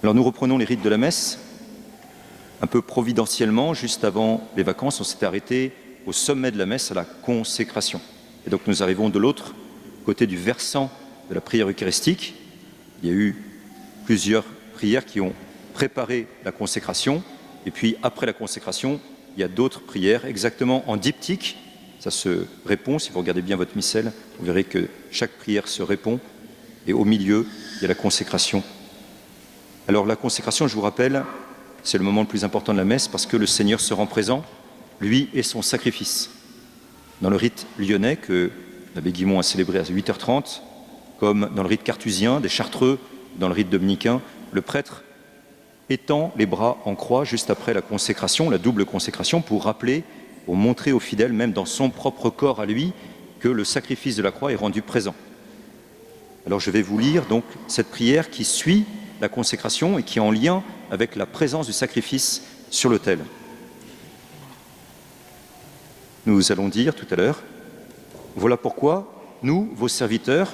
Alors nous reprenons les rites de la messe, un peu providentiellement, juste avant les vacances, on s'était arrêté au sommet de la messe, à la consécration. Et donc nous arrivons de l'autre côté du versant de la prière eucharistique. Il y a eu plusieurs prières qui ont préparé la consécration, et puis après la consécration, il y a d'autres prières exactement en diptyque. Ça se répond, si vous regardez bien votre missel, vous verrez que chaque prière se répond, et au milieu, il y a la consécration. Alors la consécration, je vous rappelle, c'est le moment le plus important de la messe parce que le Seigneur se rend présent, lui et son sacrifice. Dans le rite lyonnais que l'abbé Guimond a célébré à 8h30, comme dans le rite carthusien des Chartreux, dans le rite dominicain, le prêtre étend les bras en croix juste après la consécration, la double consécration, pour rappeler, pour montrer aux fidèles, même dans son propre corps à lui, que le sacrifice de la croix est rendu présent. Alors je vais vous lire donc cette prière qui suit la consécration et qui est en lien avec la présence du sacrifice sur l'autel. Nous allons dire tout à l'heure, voilà pourquoi nous, vos serviteurs,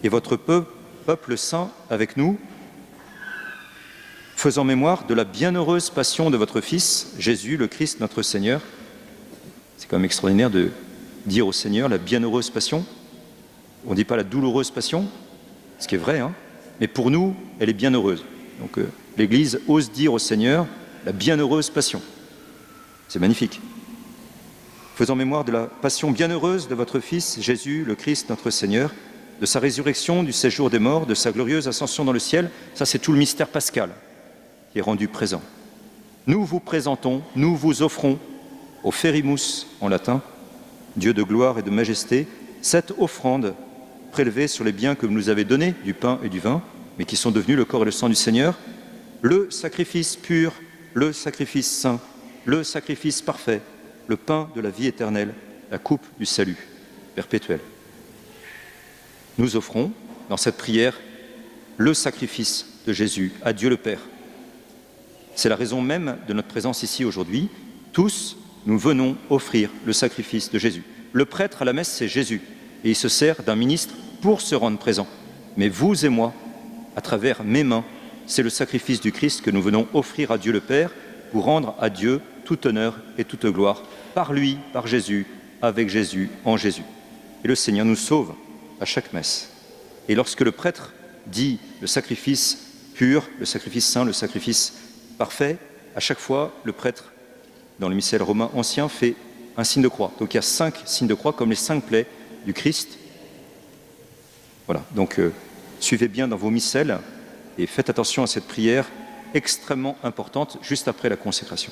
et votre peuple saint avec nous, faisant mémoire de la bienheureuse passion de votre Fils, Jésus, le Christ, notre Seigneur. C'est quand même extraordinaire de dire au Seigneur la bienheureuse passion. On ne dit pas la douloureuse passion, ce qui est vrai, hein, mais pour nous, elle est bienheureuse. Donc l'Église ose dire au Seigneur la bienheureuse passion. C'est magnifique. Faisant mémoire de la passion bienheureuse de votre Fils, Jésus, le Christ, notre Seigneur, de sa résurrection, du séjour des morts, de sa glorieuse ascension dans le ciel, ça c'est tout le mystère pascal qui est rendu présent. Nous vous présentons, nous vous offrons, au Ferimus en latin, Dieu de gloire et de majesté, cette offrande prélevée sur les biens que vous nous avez donnés, du pain et du vin, mais qui sont devenus le corps et le sang du Seigneur, le sacrifice pur, le sacrifice saint, le sacrifice parfait, le pain de la vie éternelle, la coupe du salut perpétuel. Nous offrons, dans cette prière, le sacrifice de Jésus à Dieu le Père. C'est la raison même de notre présence ici aujourd'hui. Tous, nous venons offrir le sacrifice de Jésus. Le prêtre à la messe, c'est Jésus, et il se sert d'un ministre pour se rendre présent. Mais vous et moi, à travers mes mains, c'est le sacrifice du Christ que nous venons offrir à Dieu le Père pour rendre à Dieu tout honneur et toute gloire, par lui, par Jésus, avec Jésus, en Jésus. Et le Seigneur nous sauve à chaque messe. Et lorsque le prêtre dit le sacrifice pur, le sacrifice saint, le sacrifice parfait, à chaque fois, le prêtre, dans le missel romain ancien, fait un signe de croix. Donc il y a 5 signes de croix, comme les 5 plaies du Christ. Voilà, donc suivez bien dans vos missels et faites attention à cette prière extrêmement importante juste après la consécration.